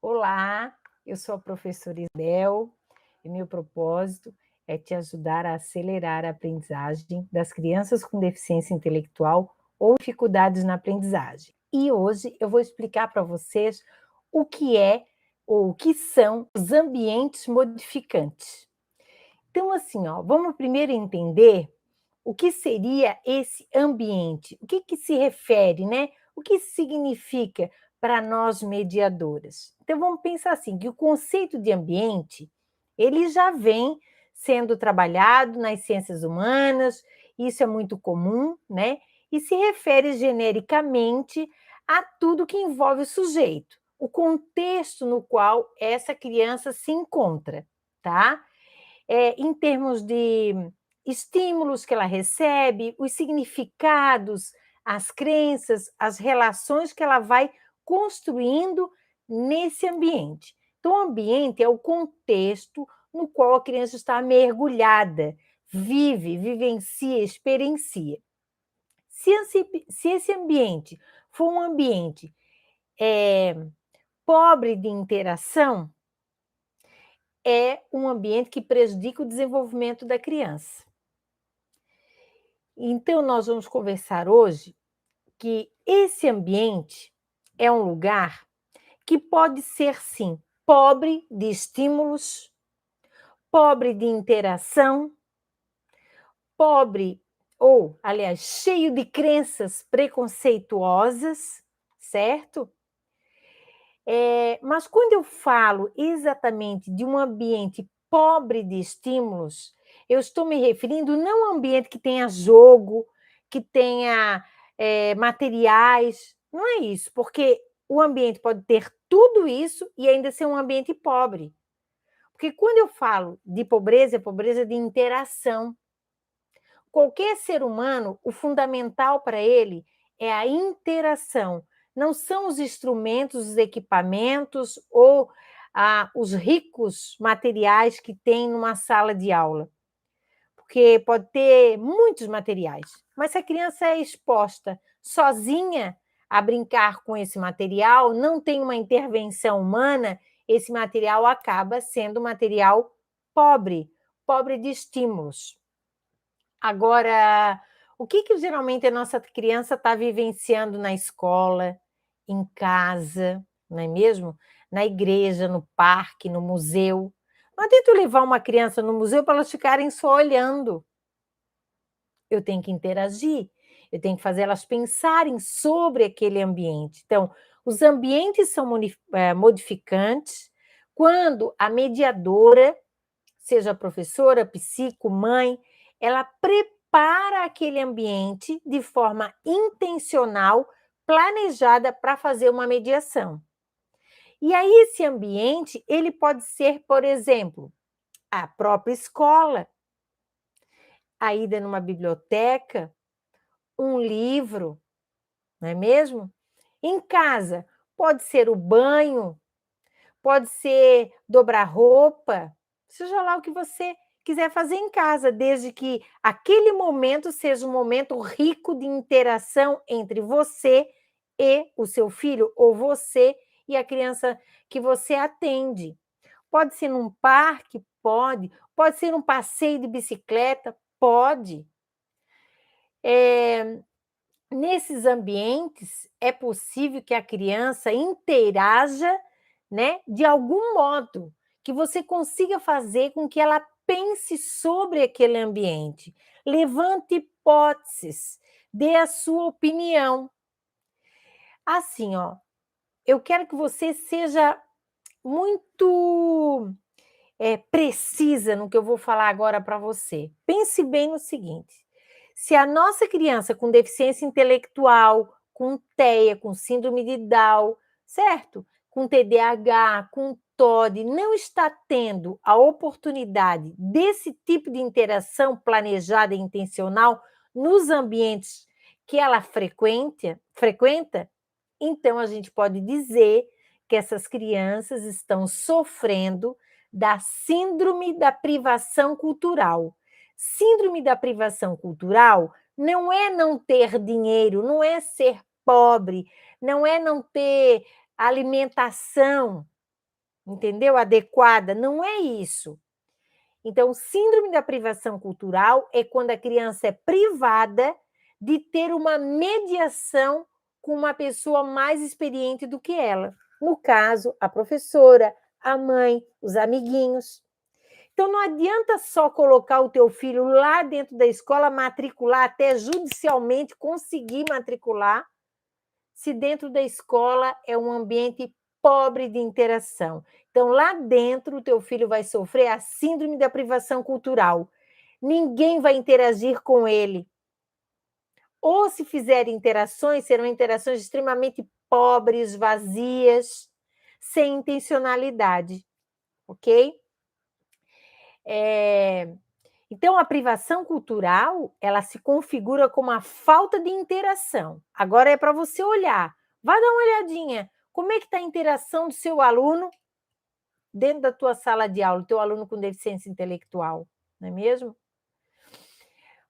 Olá, eu sou a professora Isabel e meu propósito é te ajudar a acelerar a aprendizagem das crianças com deficiência intelectual ou dificuldades na aprendizagem. E hoje eu vou explicar para vocês o que é ou o que são os ambientes modificantes. Então, assim, ó, vamos primeiro entender o que seria esse ambiente, o que que se refere, né? O que significa para nós mediadoras? Então vamos pensar assim, que o conceito de ambiente, ele já vem sendo trabalhado nas ciências humanas, isso é muito comum, né? E se refere genericamente a tudo que envolve o sujeito, o contexto no qual essa criança se encontra, tá? Em termos de estímulos que ela recebe, os significados, as crenças, as relações que ela vai construindo nesse ambiente. Então, o ambiente é o contexto no qual a criança está mergulhada, vive, vivencia, experiencia. Se esse ambiente for um ambiente pobre de interação, é um ambiente que prejudica o desenvolvimento da criança. Então, nós vamos conversar hoje que esse ambiente é um lugar que pode ser, sim, pobre de estímulos, pobre de interação, pobre ou, aliás, cheio de crenças preconceituosas, certo? Mas quando eu falo exatamente de um ambiente pobre de estímulos, eu estou me referindo não a um ambiente que tenha jogo, que tenha materiais, não é isso, porque o ambiente pode ter tudo isso e ainda ser um ambiente pobre. Porque quando eu falo de pobreza, é pobreza de interação. Qualquer ser humano, o fundamental para ele é a interação. Não são os instrumentos, os equipamentos ou os ricos materiais que tem numa sala de aula. Porque pode ter muitos materiais, mas se a criança é exposta sozinha a brincar com esse material, não tem uma intervenção humana, esse material acaba sendo material pobre, pobre de estímulos. Agora, o que que geralmente a nossa criança está vivenciando na escola, em casa, não é mesmo? Na igreja, no parque, no museu. Não adianta eu levar uma criança no museu para elas ficarem só olhando. Eu tenho que interagir, eu tenho que fazer elas pensarem sobre aquele ambiente. Então, os ambientes são modificantes quando a mediadora, seja professora, psico, mãe, ela prepara aquele ambiente de forma intencional, planejada para fazer uma mediação. E aí esse ambiente, ele pode ser, por exemplo, a própria escola, a ida numa biblioteca, um livro, não é mesmo? Em casa, pode ser o banho, pode ser dobrar roupa, seja lá o que você quiser fazer em casa, desde que aquele momento seja um momento rico de interação entre você e o seu filho, ou você e a criança que você atende. Pode ser num parque? Pode ser um passeio de bicicleta? Pode. Nesses ambientes, é possível que a criança interaja, né, de algum modo, que você consiga fazer com que ela pense sobre aquele ambiente, levante hipóteses, dê a sua opinião. Assim, ó, eu quero que você seja muito precisa no que eu vou falar agora para você. Pense bem no seguinte: se a nossa criança com deficiência intelectual, com TEA, com síndrome de Down, certo? Com TDAH, com TOD, não está tendo a oportunidade desse tipo de interação planejada e intencional nos ambientes que ela frequenta, então a gente pode dizer que essas crianças estão sofrendo da síndrome da privação cultural. Síndrome da privação cultural não é não ter dinheiro, não é ser pobre, não é não ter alimentação, entendeu? Adequada, não é isso. Então, síndrome da privação cultural é quando a criança é privada de ter uma mediação com uma pessoa mais experiente do que ela. No caso, a professora, a mãe, os amiguinhos. Então, não adianta só colocar o teu filho lá dentro da escola, matricular, até judicialmente conseguir matricular, se dentro da escola é um ambiente pobre de interação. Então, lá dentro, o teu filho vai sofrer a síndrome da privação cultural. Ninguém vai interagir com ele. Ou, se fizer interações, serão interações extremamente pobres, vazias, sem intencionalidade, ok? Então, a privação cultural, ela se configura como a falta de interação. Agora é para você olhar. Vai dar uma olhadinha. Como é que está a interação do seu aluno dentro da tua sala de aula, o teu aluno com deficiência intelectual, não é mesmo?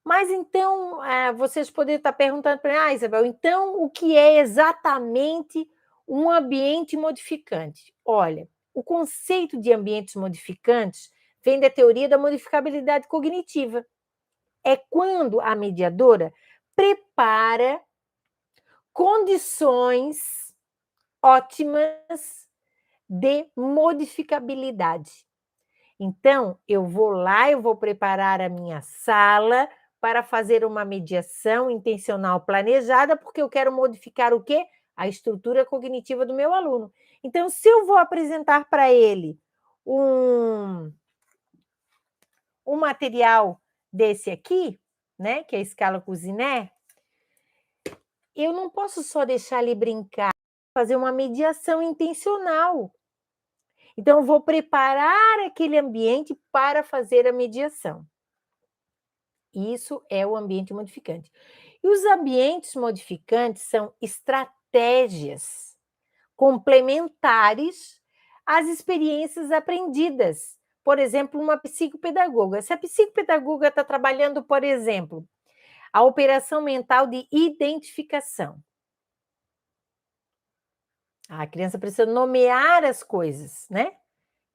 Mas então, vocês poderiam estar perguntando para mim, Isabel, então o que é exatamente um ambiente modificante? Olha, o conceito de ambientes modificantes vem da teoria da modificabilidade cognitiva. É quando a mediadora prepara condições ótimas de modificabilidade. Então, eu vou lá, eu vou preparar a minha sala para fazer uma mediação intencional planejada, porque eu quero modificar o quê? A estrutura cognitiva do meu aluno. Então, se eu vou apresentar para ele um material desse aqui, né, que é a escala Cusiné, eu não posso só deixar ele brincar, fazer uma mediação intencional. Então, eu vou preparar aquele ambiente para fazer a mediação. Isso é o ambiente modificante. E os ambientes modificantes são estratégias complementares às experiências aprendidas. Por exemplo, uma psicopedagoga. Se a psicopedagoga está trabalhando, por exemplo, a operação mental de identificação. A criança precisa nomear as coisas, né?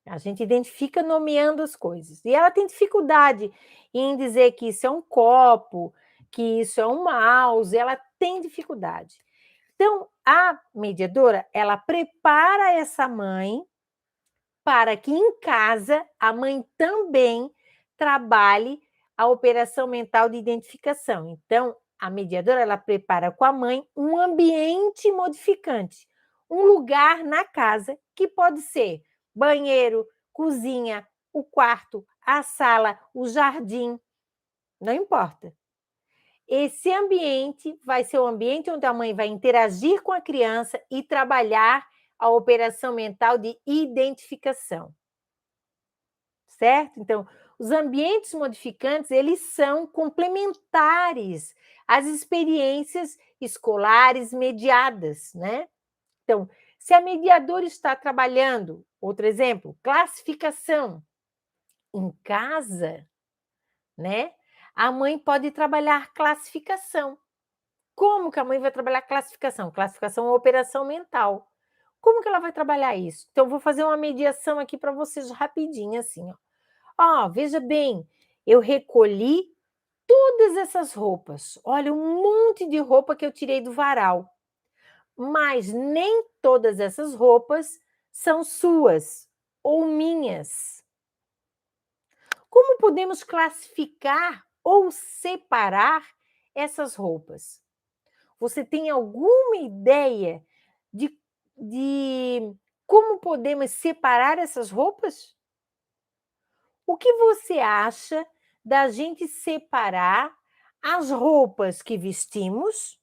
A gente identifica nomeando as coisas. E ela tem dificuldade em dizer que isso é um copo, que isso é um mouse, ela tem dificuldade. Então, a mediadora, ela prepara essa mãe para que em casa a mãe também trabalhe a operação mental de identificação. Então, a mediadora, ela prepara com a mãe um ambiente modificante, um lugar na casa que pode ser banheiro, cozinha, o quarto, a sala, o jardim, não importa. Esse ambiente vai ser o ambiente onde a mãe vai interagir com a criança e trabalhar a operação mental de identificação. Certo? Então, os ambientes modificantes, eles são complementares às experiências escolares mediadas, né? Então, se a mediadora está trabalhando, outro exemplo, classificação em casa, né? A mãe pode trabalhar classificação. Como que a mãe vai trabalhar classificação? Classificação é uma operação mental. Como que ela vai trabalhar isso? Então, eu vou fazer uma mediação aqui para vocês rapidinho, assim, ó. Ó, veja bem, eu recolhi todas essas roupas. Olha, um monte de roupa que eu tirei do varal. Mas nem todas essas roupas são suas ou minhas. Como podemos classificar ou separar essas roupas? Você tem alguma ideia de como podemos separar essas roupas? O que você acha da gente separar as roupas que vestimos,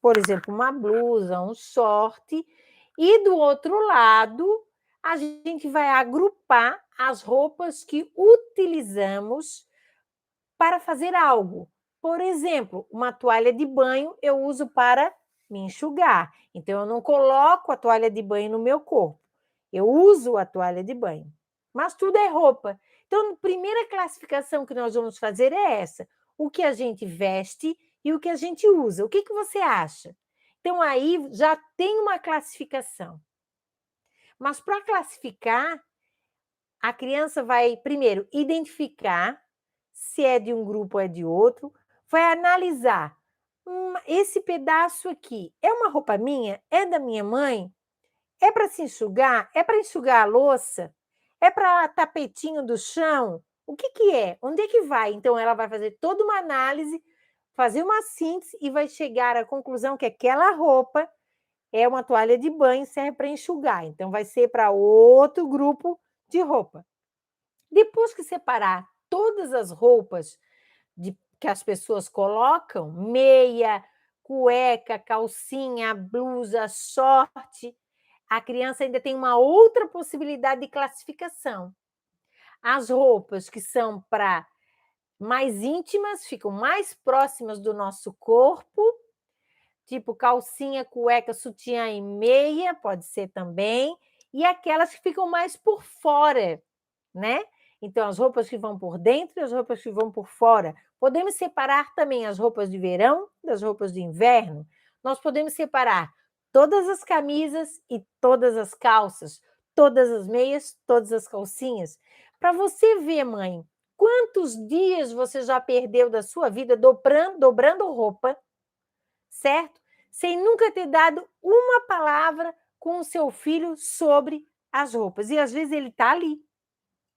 por exemplo, uma blusa, um short, e do outro lado, a gente vai agrupar as roupas que utilizamos para fazer algo. Por exemplo, uma toalha de banho eu uso para me enxugar. Então, eu não coloco a toalha de banho no meu corpo. Eu uso a toalha de banho. Mas tudo é roupa. Então, a primeira classificação que nós vamos fazer é essa: o que a gente veste e o que a gente usa. O que você acha? Então, aí já tem uma classificação. Mas para classificar, a criança vai, primeiro, identificar se é de um grupo ou é de outro, vai analisar. Esse pedaço aqui é uma roupa minha? É da minha mãe? É para se enxugar? É para enxugar a louça? É para tapetinho do chão? O que que é? Onde é que vai? Então, ela vai fazer toda uma análise, fazer uma síntese e vai chegar à conclusão que aquela roupa é uma toalha de banho, serve para enxugar. Então, vai ser para outro grupo de roupa. Depois que separar todas as roupas que as pessoas colocam, meia, cueca, calcinha, blusa, short, a criança ainda tem uma outra possibilidade de classificação. As roupas que são para mais íntimas, ficam mais próximas do nosso corpo, tipo calcinha, cueca, sutiã e meia, pode ser também, e aquelas que ficam mais por fora, né? Então, as roupas que vão por dentro e as roupas que vão por fora. Podemos separar também as roupas de verão das roupas de inverno. Nós podemos separar todas as camisas e todas as calças, todas as meias, todas as calcinhas. Para você ver, mãe, quantos dias você já perdeu da sua vida dobrando roupa, certo? Sem nunca ter dado uma palavra com o seu filho sobre as roupas. E às vezes ele está ali,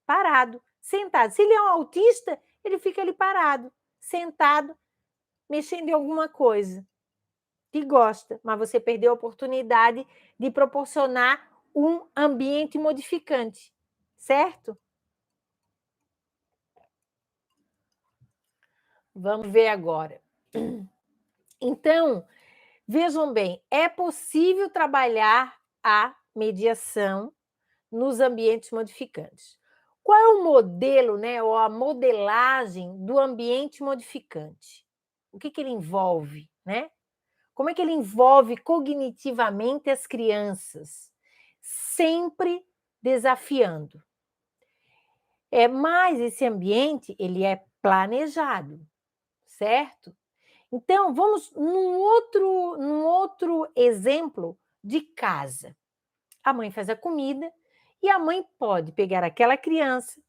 parado, sentado. Se ele é um autista, ele fica ali parado, sentado, mexendo em alguma coisa que gosta, mas você perdeu a oportunidade de proporcionar um ambiente modificante, certo? Vamos ver agora. Então, vejam bem, é possível trabalhar a mediação nos ambientes modificantes. Qual é o modelo, né, ou a modelagem do ambiente modificante? O que ele envolve, né? Como é que ele envolve cognitivamente as crianças? Sempre desafiando. Mas esse ambiente, ele é planejado, certo? Então, vamos num outro exemplo de casa. A mãe faz a comida e a mãe pode pegar aquela criança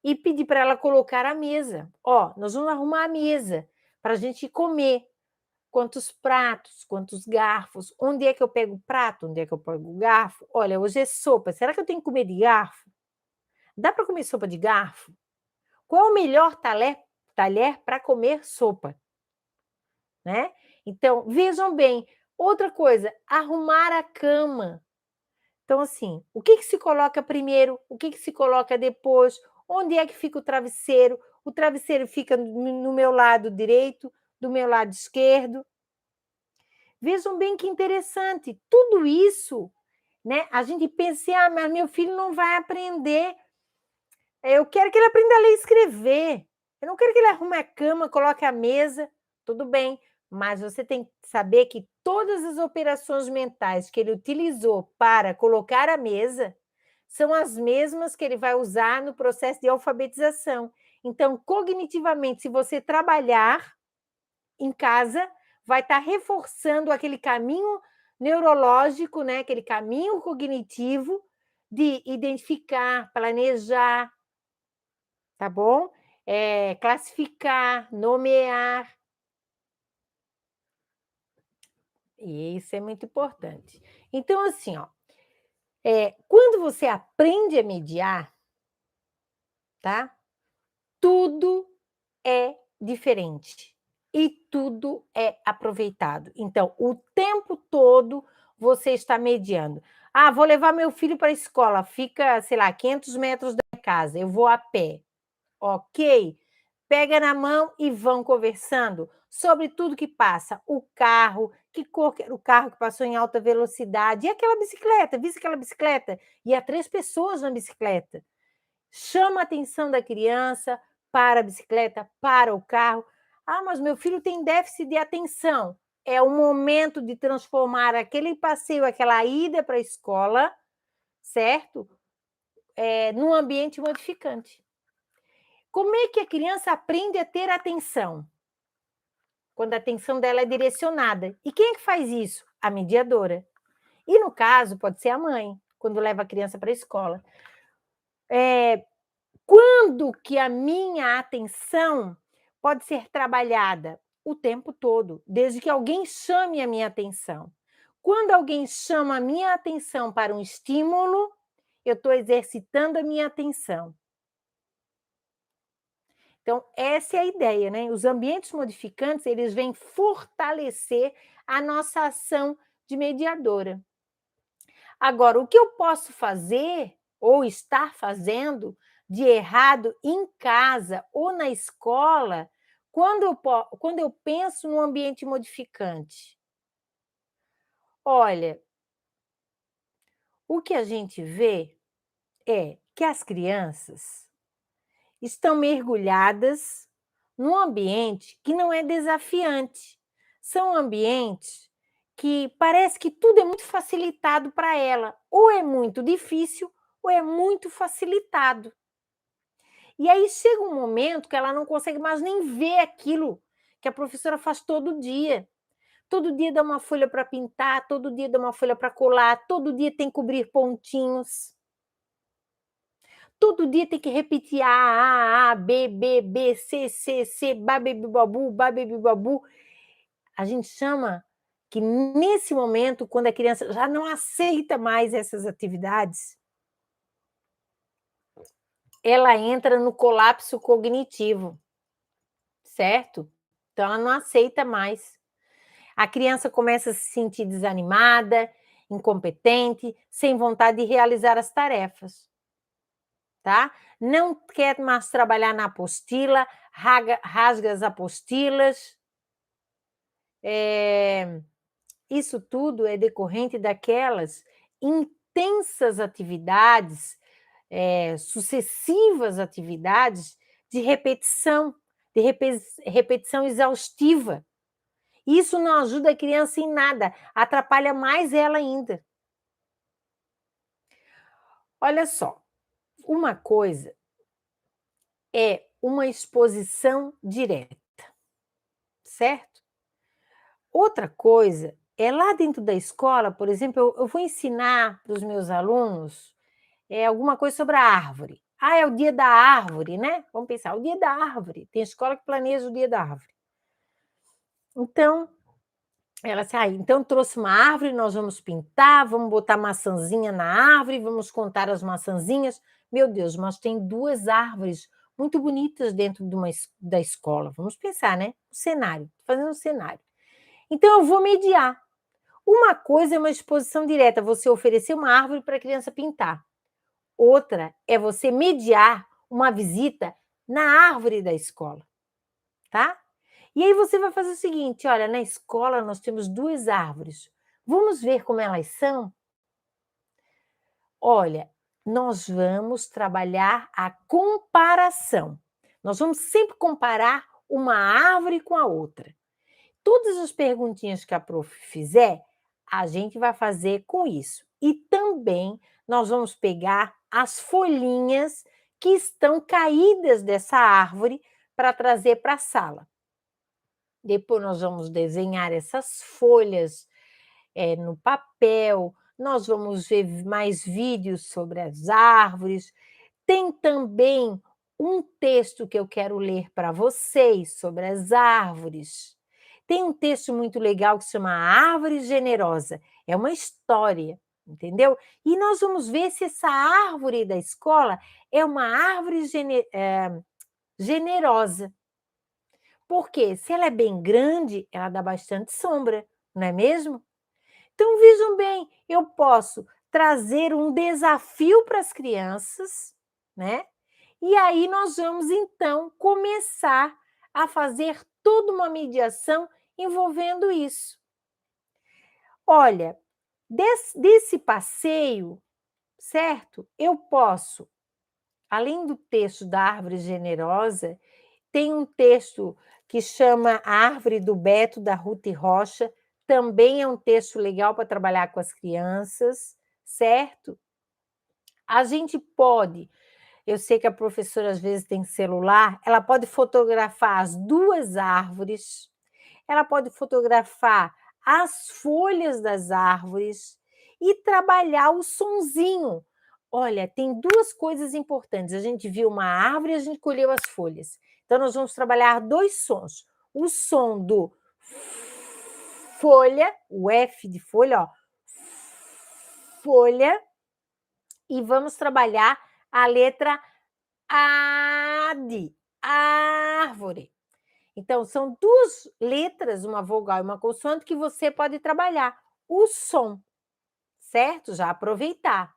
e pedir para ela colocar a mesa. Nós vamos arrumar a mesa para a gente comer. Quantos pratos, quantos garfos, onde é que eu pego o prato, onde é que eu pego o garfo? Olha, hoje é sopa, será que eu tenho que comer de garfo? Dá para comer sopa de garfo? Qual é o melhor talher para comer sopa? Né? Então, vejam bem, outra coisa, arrumar a cama. Então, assim, o que se coloca primeiro, o que se coloca depois, onde é que fica o travesseiro? O travesseiro fica no meu lado direito, do meu lado esquerdo. Vejam bem que interessante, tudo isso, né? A gente pensa, mas meu filho não vai aprender. Eu quero que ele aprenda a ler e escrever. Eu não quero que ele arrume a cama, coloque a mesa, tudo bem, mas você tem que saber que todas as operações mentais que ele utilizou para colocar a mesa são as mesmas que ele vai usar no processo de alfabetização. Então, cognitivamente, se você trabalhar em casa, vai estar reforçando aquele caminho neurológico, né? Aquele caminho cognitivo de identificar, planejar, tá bom? Classificar, nomear. E isso é muito importante. Então, assim, quando você aprende a mediar, tá? Tudo é diferente e tudo é aproveitado. Então, o tempo todo você está mediando. Vou levar meu filho para a escola, fica, sei lá, 500 metros da casa, eu vou a pé. Ok? Pega na mão e vão conversando sobre tudo que passa. O carro, que cor que era o carro que passou em alta velocidade, e aquela bicicleta, viste aquela bicicleta? E há 3 pessoas na bicicleta. Chama a atenção da criança para a bicicleta, para o carro. Mas meu filho tem déficit de atenção. É o momento de transformar aquele passeio, aquela ida para a escola, certo? Num ambiente modificante. Como é que a criança aprende a ter atenção? Quando a atenção dela é direcionada. E quem é que faz isso? A mediadora. E no caso, pode ser a mãe. quando leva a criança para a escola. Quando que a minha atenção pode ser trabalhada? O tempo todo, desde que alguém chame a minha atenção. Quando alguém chama a minha atenção para um estímulo, eu estou exercitando a minha atenção. Então, essa é a ideia, né? Os ambientes modificantes, eles vêm fortalecer a nossa ação de mediadora. Agora, o que eu posso fazer ou estar fazendo de errado em casa ou na escola quando eu penso no ambiente modificante? Olha, o que a gente vê é que as crianças estão mergulhadas num ambiente que não é desafiante. São ambientes que parece que tudo é muito facilitado para ela, ou é muito difícil ou é muito facilitado. E aí chega um momento que ela não consegue mais nem ver aquilo que a professora faz todo dia. Todo dia dá uma folha para pintar, todo dia dá uma folha para colar, todo dia tem que cobrir pontinhos. Todo dia tem que repetir A, B, B, B, C, C, C, babebibabu, babebibabu. A gente chama que nesse momento, quando a criança já não aceita mais essas atividades, ela entra no colapso cognitivo, certo? Então ela não aceita mais. A criança começa a se sentir desanimada, incompetente, sem vontade de realizar as tarefas, tá? Não quer mais trabalhar na apostila, rasga as apostilas. Isso tudo é decorrente daquelas intensas atividades, sucessivas atividades de repetição, repetição exaustiva. Isso não ajuda a criança em nada, atrapalha mais ela ainda. Olha só, uma coisa é uma exposição direta, certo? Outra coisa é lá dentro da escola, por exemplo, eu vou ensinar para os meus alunos alguma coisa sobre a árvore. Ah, é o dia da árvore, né? Vamos pensar, o dia da árvore. Tem escola que planeja o dia da árvore. Então, ela disse, então trouxe uma árvore, nós vamos pintar, vamos botar maçãzinha na árvore, vamos contar as maçãzinhas. Meu Deus, mas tem 2 árvores muito bonitas dentro da escola. Vamos pensar, né? O cenário, fazendo um cenário. Então, eu vou mediar. Uma coisa é uma exposição direta, você oferecer uma árvore para a criança pintar. Outra é você mediar uma visita na árvore da escola, tá? E aí você vai fazer o seguinte, olha, na escola nós temos 2 árvores, vamos ver como elas são? Olha, nós vamos trabalhar a comparação. Nós vamos sempre comparar uma árvore com a outra. Todas as perguntinhas que a prof fizer, a gente vai fazer com isso. E também nós vamos pegar as folhinhas que estão caídas dessa árvore para trazer para a sala. Depois nós vamos desenhar essas folhas no papel, nós vamos ver mais vídeos sobre as árvores. Tem também um texto que eu quero ler para vocês sobre as árvores. Tem um texto muito legal que se chama Árvore Generosa. É uma história, entendeu? E nós vamos ver se essa árvore da escola é uma árvore generosa. Porque se ela é bem grande, ela dá bastante sombra, não é mesmo? Então, vejam bem, eu posso trazer um desafio para as crianças, né? E aí nós vamos, então, começar a fazer toda uma mediação envolvendo isso. Olha, desse passeio, certo? Eu posso, além do texto da Árvore Generosa, tem um texto que chama A Árvore do Beto, da Ruth Rocha, também é um texto legal para trabalhar com as crianças, certo? A gente pode, eu sei que a professora às vezes tem celular, ela pode fotografar as 2 árvores, ela pode fotografar as folhas das árvores e trabalhar o sonzinho. Olha, tem duas coisas importantes. A gente viu uma árvore e a gente colheu as folhas. Então, nós vamos trabalhar dois sons. O som do folha, o F de folha, ó, folha, e vamos trabalhar a letra A de árvore. Então, são duas letras, uma vogal e uma consoante, que você pode trabalhar o som, certo? Já aproveitar.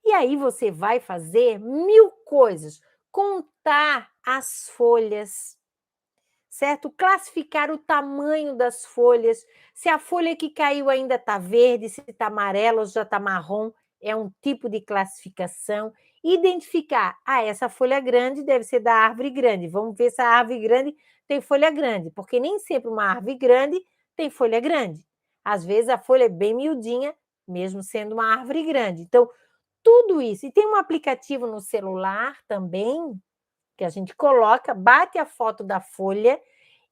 E aí você vai fazer 1000 coisas. Contar as folhas, certo? Classificar o tamanho das folhas. Se a folha que caiu ainda está verde, se está amarela ou já está marrom, é um tipo de classificação. Identificar, essa folha grande deve ser da árvore grande. Vamos ver se a árvore grande tem folha grande, porque nem sempre uma árvore grande tem folha grande. Às vezes a folha é bem miudinha, mesmo sendo uma árvore grande. Então, tudo isso. E tem um aplicativo no celular também, que a gente coloca, bate a foto da folha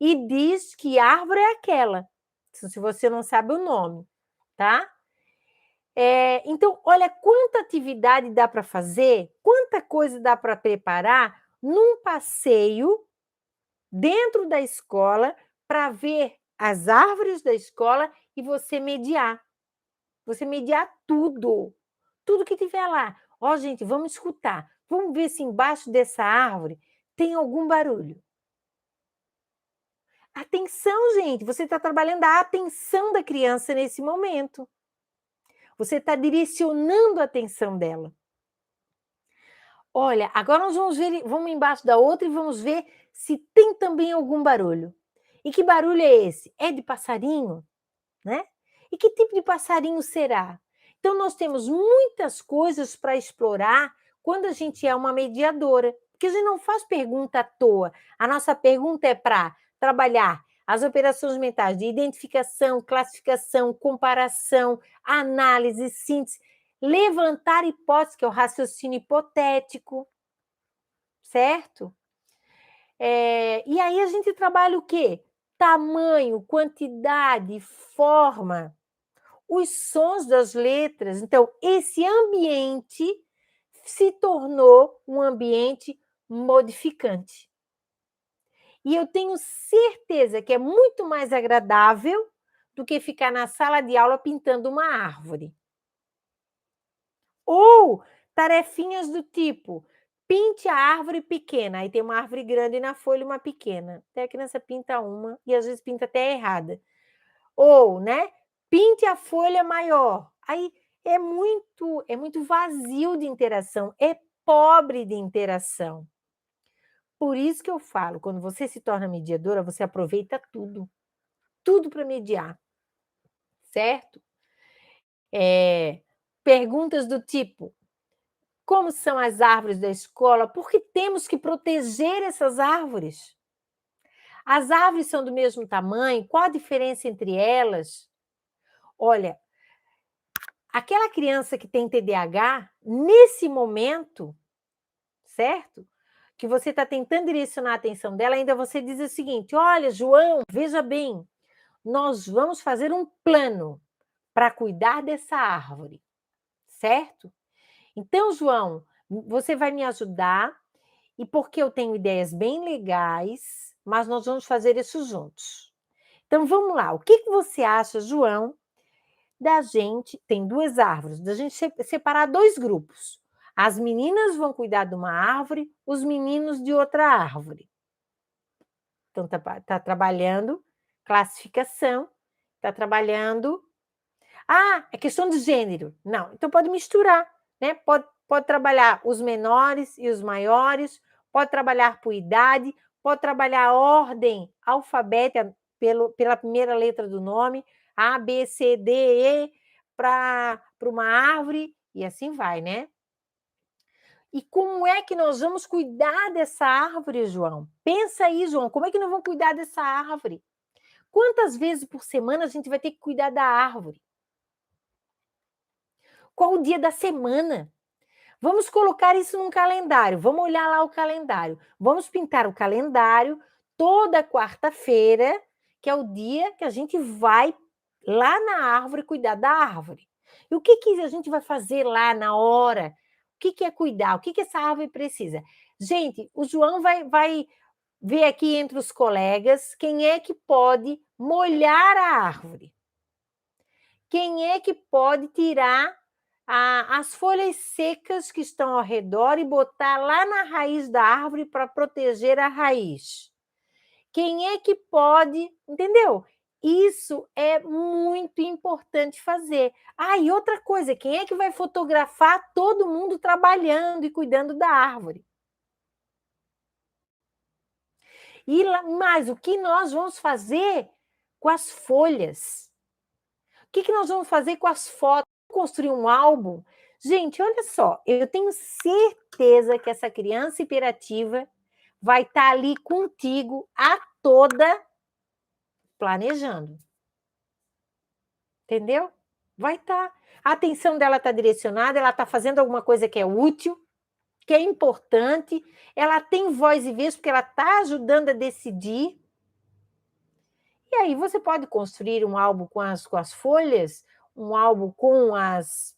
e diz que árvore é aquela, se você não sabe o nome, tá? Então, olha quanta atividade dá para fazer, quanta coisa dá para preparar num passeio dentro da escola para ver as árvores da escola e você mediar. Você mediar tudo, tudo que tiver lá. Ó, gente, vamos escutar. Vamos ver se embaixo dessa árvore tem algum barulho. Atenção, gente, você está trabalhando a atenção da criança nesse momento. Você está direcionando a atenção dela. Olha, agora nós vamos embaixo da outra e vamos ver se tem também algum barulho. E que barulho é esse? É de passarinho, né? E que tipo de passarinho será? Então, nós temos muitas coisas para explorar quando a gente é uma mediadora, porque a gente não faz pergunta à toa. A nossa pergunta é para trabalhar as operações mentais de identificação, classificação, comparação, análise, síntese, levantar hipóteses, que é o raciocínio hipotético, certo? E aí a gente trabalha o quê? Tamanho, quantidade, forma, os sons das letras. Então, esse ambiente se tornou um ambiente modificante. E eu tenho certeza que é muito mais agradável do que ficar na sala de aula pintando uma árvore. Ou tarefinhas do tipo, pinte a árvore pequena, aí tem uma árvore grande na folha e uma pequena. Até a criança pinta uma e às vezes pinta até errada. Ou, né, pinte a folha maior. Aí é muito vazio de interação, é pobre de interação. Por isso que eu falo, quando você se torna mediadora, você aproveita tudo para mediar, certo? Perguntas do tipo, como são as árvores da escola? Por que temos que proteger essas árvores? As árvores são do mesmo tamanho? Qual a diferença entre elas? Olha, aquela criança que tem TDAH, nesse momento, certo? Que você está tentando direcionar a atenção dela, ainda você diz o seguinte: olha, João, veja bem, nós vamos fazer um plano para cuidar dessa árvore, certo? Então, João, você vai me ajudar, e porque eu tenho ideias bem legais, mas nós vamos fazer isso juntos. Então, vamos lá. O que você acha, João, da gente... Tem duas árvores, da gente separar dois grupos. As meninas vão cuidar de uma árvore, os meninos de outra árvore. Então, tá trabalhando classificação, tá trabalhando... é questão de gênero. Não, então pode misturar, né? Pode trabalhar os menores e os maiores, pode trabalhar por idade, pode trabalhar a ordem alfabética pela primeira letra do nome, A, B, C, D, E, para uma árvore, e assim vai, né? E como é que nós vamos cuidar dessa árvore, João? Pensa aí, João, como é que nós vamos cuidar dessa árvore? Quantas vezes por semana a gente vai ter que cuidar da árvore? Qual o dia da semana? Vamos colocar isso num calendário, vamos olhar lá o calendário. Vamos pintar o calendário toda quarta-feira, que é o dia que a gente vai lá na árvore cuidar da árvore. E o que que a gente vai fazer lá na hora? O que que é cuidar? O que que essa árvore precisa? Gente, o João vai ver aqui entre os colegas quem é que pode molhar a árvore. Quem é que pode tirar as folhas secas que estão ao redor e botar lá na raiz da árvore para proteger a raiz? Quem é que pode, entendeu? Isso é muito importante fazer. Ah, e outra coisa, quem é que vai fotografar todo mundo trabalhando e cuidando da árvore? E mais, o que nós vamos fazer com as folhas? O que nós vamos fazer com as fotos? Construir um álbum? Gente, olha só, eu tenho certeza que essa criança hiperativa vai estar ali contigo a toda planejando. Entendeu? Vai estar. A atenção dela está direcionada, ela está fazendo alguma coisa que é útil, que é importante, ela tem voz e vez porque ela está ajudando a decidir. E aí você pode construir um álbum com as folhas, um álbum com as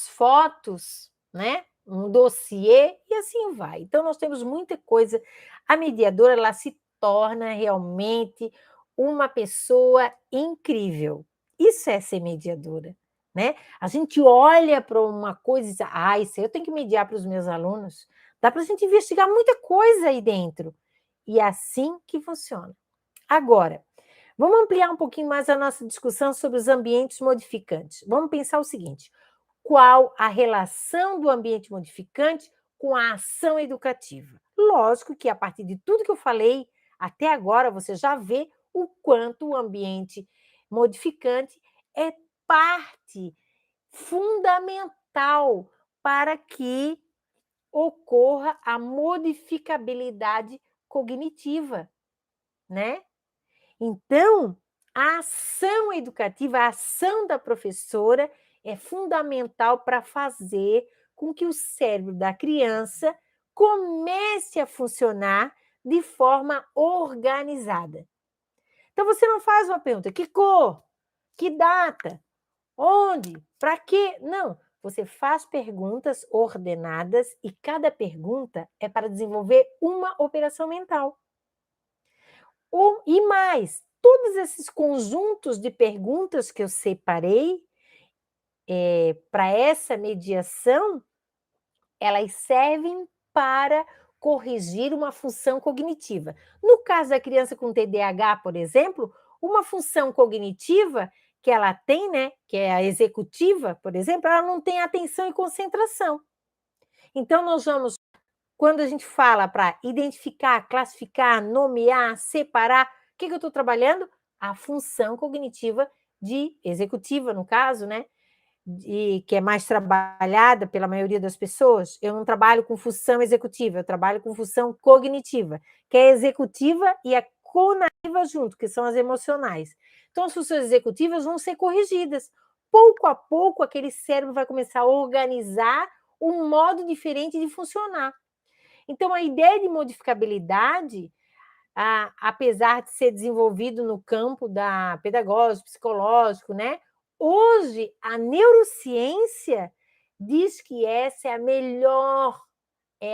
fotos, né? Um dossiê, e assim vai. Então, nós temos muita coisa. A mediadora, ela se torna realmente uma pessoa incrível. Isso é ser mediadora, né? A gente olha para uma coisa e diz, isso aí eu tenho que mediar para os meus alunos. Dá para a gente investigar muita coisa aí dentro. E é assim que funciona. Agora, vamos ampliar um pouquinho mais a nossa discussão sobre os ambientes modificantes. Vamos pensar o seguinte: qual a relação do ambiente modificante com a ação educativa? Lógico que a partir de tudo que eu falei até agora, você já vê o quanto o ambiente modificante é parte fundamental para que ocorra a modificabilidade cognitiva, né? Então, a ação educativa, a ação da professora é fundamental para fazer com que o cérebro da criança comece a funcionar de forma organizada. Então, você não faz uma pergunta: que cor? Que data? Onde? Para quê? Não. Você faz perguntas ordenadas e cada pergunta é para desenvolver uma operação mental. E mais, todos esses conjuntos de perguntas que eu separei para essa mediação, elas servem para corrigir uma função cognitiva. No caso da criança com TDAH, por exemplo, uma função cognitiva que ela tem, né, que é a executiva, por exemplo, ela não tem atenção e concentração. Então, nós vamos, quando a gente fala para identificar, classificar, nomear, separar, o que eu estou trabalhando? A função cognitiva de executiva, no caso, né? Que é mais trabalhada pela maioria das pessoas. Eu não trabalho com função executiva, eu trabalho com função cognitiva, que é a executiva e a conativa junto, que são as emocionais. Então, as funções executivas vão ser corrigidas. Pouco a pouco, aquele cérebro vai começar a organizar um modo diferente de funcionar. Então, a ideia de modificabilidade, apesar de ser desenvolvido no campo da pedagógico, psicológico, né? Hoje, a neurociência diz que essa é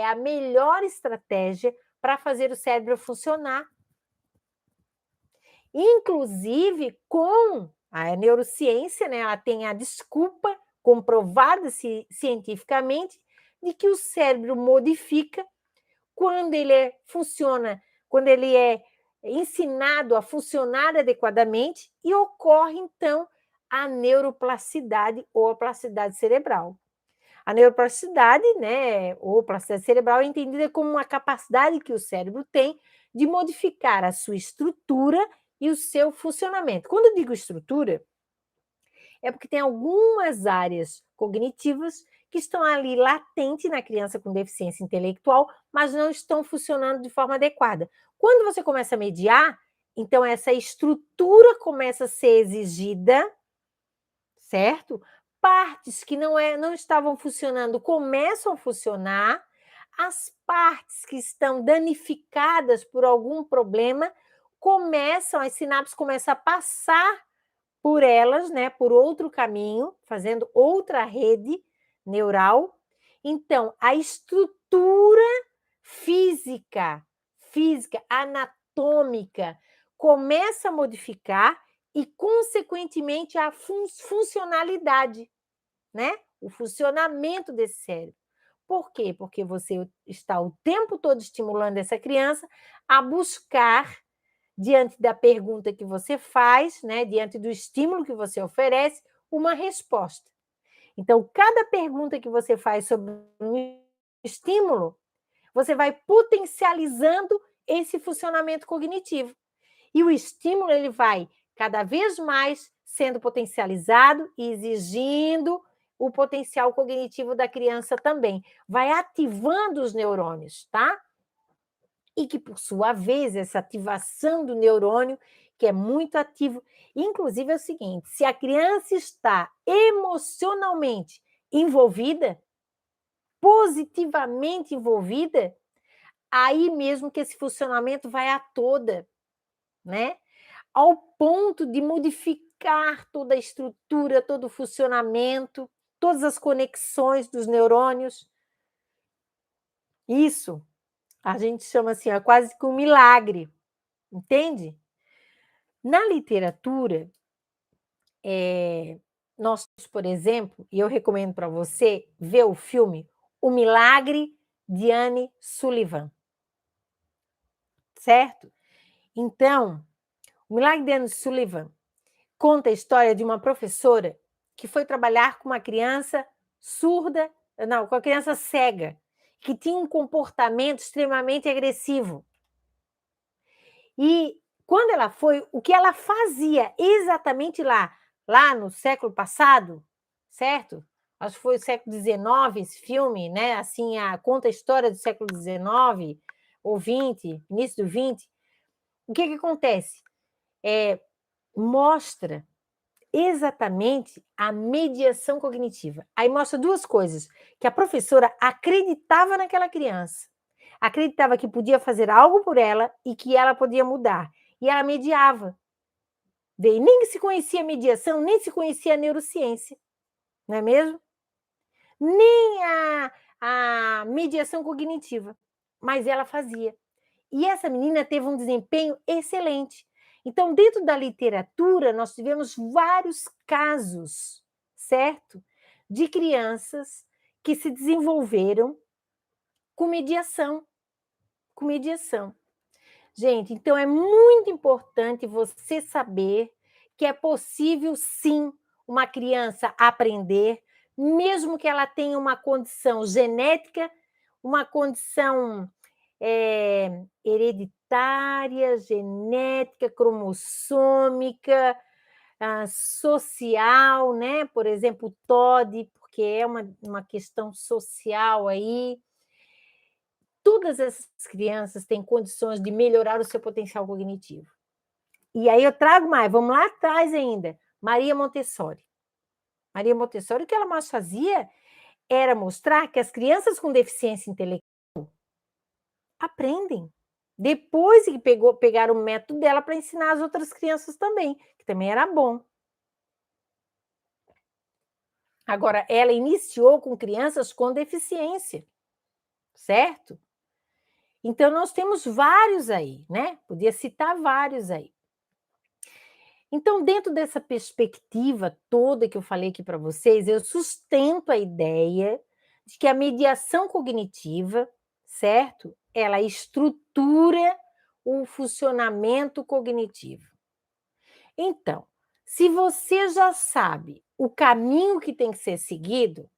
a melhor estratégia para fazer o cérebro funcionar. Inclusive, com a neurociência, né, ela tem a desculpa comprovada cientificamente de que o cérebro modifica quando funciona, quando ele é ensinado a funcionar adequadamente e ocorre, então, a neuroplasticidade ou a plasticidade cerebral. A neuroplasticidade, né, ou plasticidade cerebral, é entendida como uma capacidade que o cérebro tem de modificar a sua estrutura e o seu funcionamento. Quando eu digo estrutura, é porque tem algumas áreas cognitivas que estão ali latentes na criança com deficiência intelectual, mas não estão funcionando de forma adequada. Quando você começa a mediar, então essa estrutura começa a ser exigida, certo? Partes que não estavam funcionando começam a funcionar, as partes que estão danificadas por algum problema as sinapses começam a passar por elas, né, por outro caminho, fazendo outra rede neural. Então, a estrutura física, anatômica, começa a modificar e, consequentemente, a funcionalidade, né? O funcionamento desse cérebro. Por quê? Porque você está o tempo todo estimulando essa criança a buscar, diante da pergunta que você faz, né, diante do estímulo que você oferece, uma resposta. Então, cada pergunta que você faz sobre um estímulo, você vai potencializando esse funcionamento cognitivo. E o estímulo ele vai cada vez mais sendo potencializado e exigindo o potencial cognitivo da criança também. Vai ativando os neurônios, tá? E que, por sua vez, essa ativação do neurônio, que é muito ativo, inclusive é o seguinte, se a criança está emocionalmente envolvida, positivamente envolvida, aí mesmo que esse funcionamento vai a toda, né? Ao ponto de modificar toda a estrutura, todo o funcionamento, todas as conexões dos neurônios. Isso a gente chama assim, é quase que um milagre, entende? Na literatura, nós, por exemplo, e eu recomendo para você ver o filme O Milagre de Anne Sullivan, certo? Então, O Milagre de Anne Sullivan conta a história de uma professora que foi trabalhar com uma criança surda, não, com a criança cega, que tinha um comportamento extremamente agressivo. E quando ela foi, o que ela fazia exatamente lá no século passado, certo? Acho que foi o século XIX esse filme, né? Assim, conta a história do século XIX ou XX, início do XX. O que acontece? Mostra exatamente a mediação cognitiva. Aí mostra duas coisas, que a professora acreditava naquela criança, acreditava que podia fazer algo por ela e que ela podia mudar. E ela mediava. E nem se conhecia mediação, nem se conhecia a neurociência, não é mesmo? Nem a mediação cognitiva, mas ela fazia. E essa menina teve um desempenho excelente. Então, dentro da literatura, nós tivemos vários casos, certo? De crianças que se desenvolveram com mediação. Com mediação. Gente, então é muito importante você saber que é possível, sim, uma criança aprender, mesmo que ela tenha uma condição genética, uma condição hereditária, genética, cromossômica, social, né? Por exemplo, o TOD, porque é uma questão social aí. Todas essas crianças têm condições de melhorar o seu potencial cognitivo. E aí eu trago mais, vamos lá atrás ainda, Maria Montessori. Maria Montessori, o que ela mais fazia era mostrar que as crianças com deficiência intelectual aprendem. Depois que pegaram o método dela para ensinar as outras crianças também, que também era bom. Agora, ela iniciou com crianças com deficiência, certo? Então, nós temos vários aí, né? Podia citar vários aí. Então, dentro dessa perspectiva toda que eu falei aqui para vocês, eu sustento a ideia de que a mediação cognitiva, certo? Ela estrutura o funcionamento cognitivo. Então, se você já sabe o caminho que tem que ser seguido,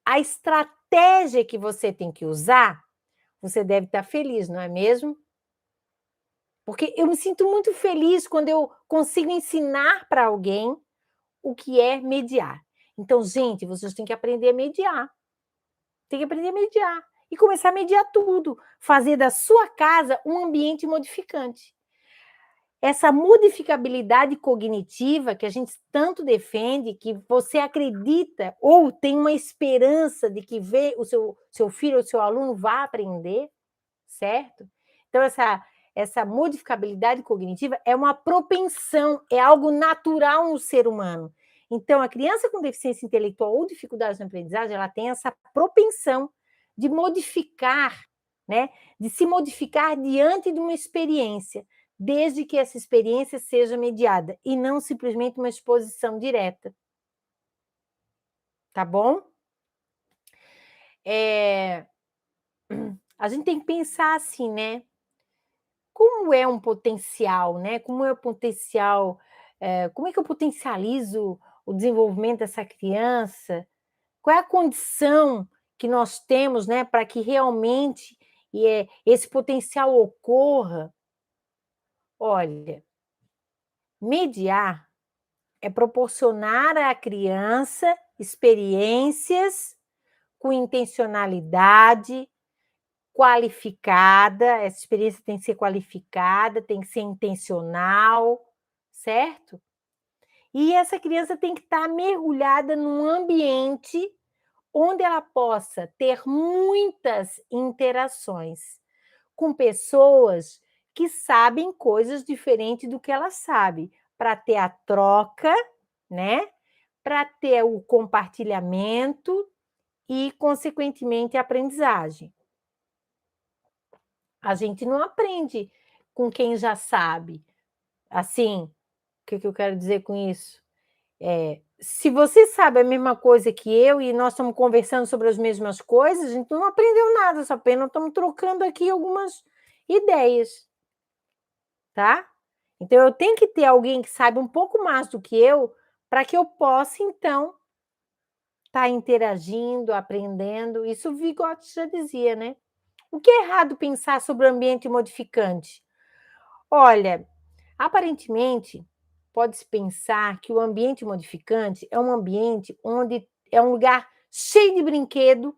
a estratégia que você tem que usar, você deve estar feliz, não é mesmo? Porque eu me sinto muito feliz quando eu consigo ensinar para alguém o que é mediar. Então, gente, vocês têm que aprender a mediar. Tem que aprender a mediar. E começar a mediar tudo. Fazer da sua casa um ambiente modificante. Essa modificabilidade cognitiva que a gente tanto defende, que você acredita ou tem uma esperança de que vê o seu filho ou seu aluno vá aprender, certo? Então, essa modificabilidade cognitiva é uma propensão, é algo natural no ser humano. Então, a criança com deficiência intelectual ou dificuldades na aprendizagem, ela tem essa propensão de modificar, né? De se modificar diante de uma experiência, desde que essa experiência seja mediada, e não simplesmente uma exposição direta. Tá bom? A gente tem que pensar assim, né? Como é um potencial, né? Como é o potencial, como é que eu potencializo o desenvolvimento dessa criança? Qual é a condição que nós temos, né, para que realmente esse potencial ocorra? Olha, mediar é proporcionar à criança experiências com intencionalidade, qualificada, essa experiência tem que ser qualificada, tem que ser intencional, certo? E essa criança tem que estar mergulhada num ambiente onde ela possa ter muitas interações com pessoas que sabem coisas diferentes do que ela sabe, para ter a troca, né? Para ter o compartilhamento e, consequentemente, a aprendizagem. A gente não aprende com quem já sabe. Assim, o que eu quero dizer com isso? Se você sabe a mesma coisa que eu e nós estamos conversando sobre as mesmas coisas, a gente não aprendeu nada, só apenas estamos trocando aqui algumas ideias, tá? Então, eu tenho que ter alguém que saiba um pouco mais do que eu para que eu possa, então, estar interagindo, aprendendo. Isso o Vygotsky já dizia, né? O que é errado pensar sobre o ambiente modificante? Olha, aparentemente, pode-se pensar que o ambiente modificante é um ambiente onde é um lugar cheio de brinquedo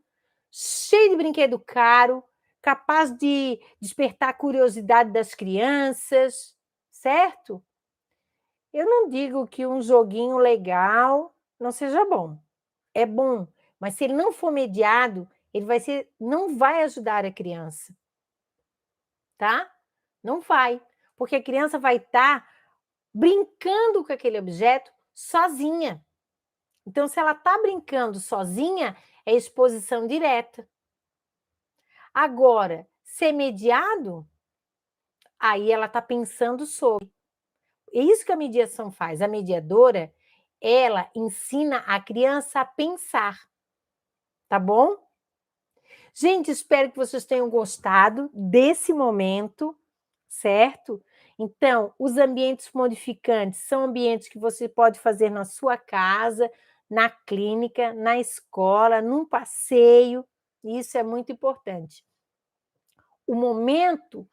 caro, capaz de despertar a curiosidade das crianças, certo? Eu não digo que um joguinho legal não seja bom. É bom, mas se ele não for mediado, ele não vai ajudar a criança, tá? Não vai, porque a criança vai estar brincando com aquele objeto sozinha. Então, se ela está brincando sozinha, é exposição direta. Agora, ser mediado, aí ela está pensando sobre. É isso que a mediação faz. A mediadora, ela ensina a criança a pensar. Tá bom? Gente, espero que vocês tenham gostado desse momento, certo? Então, os ambientes modificantes são ambientes que você pode fazer na sua casa, na clínica, na escola, num passeio. Isso é muito importante. O momento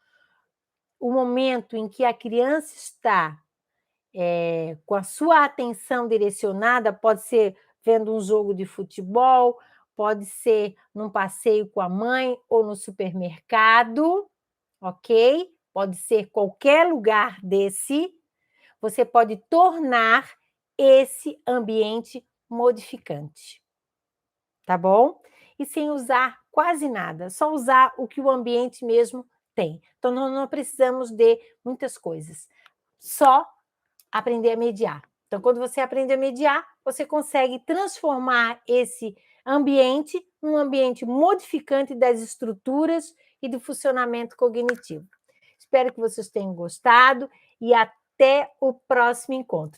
em que a criança está com a sua atenção direcionada, pode ser vendo um jogo de futebol, pode ser num passeio com a mãe ou no supermercado, ok? Pode ser qualquer lugar desse, você pode tornar esse ambiente modificante, tá bom? E sem usar quase nada, só usar o que o ambiente mesmo tem. Então, nós não precisamos de muitas coisas, só aprender a mediar. Então, quando você aprende a mediar, você consegue transformar esse ambiente num ambiente modificante das estruturas e do funcionamento cognitivo. Espero que vocês tenham gostado e até o próximo encontro.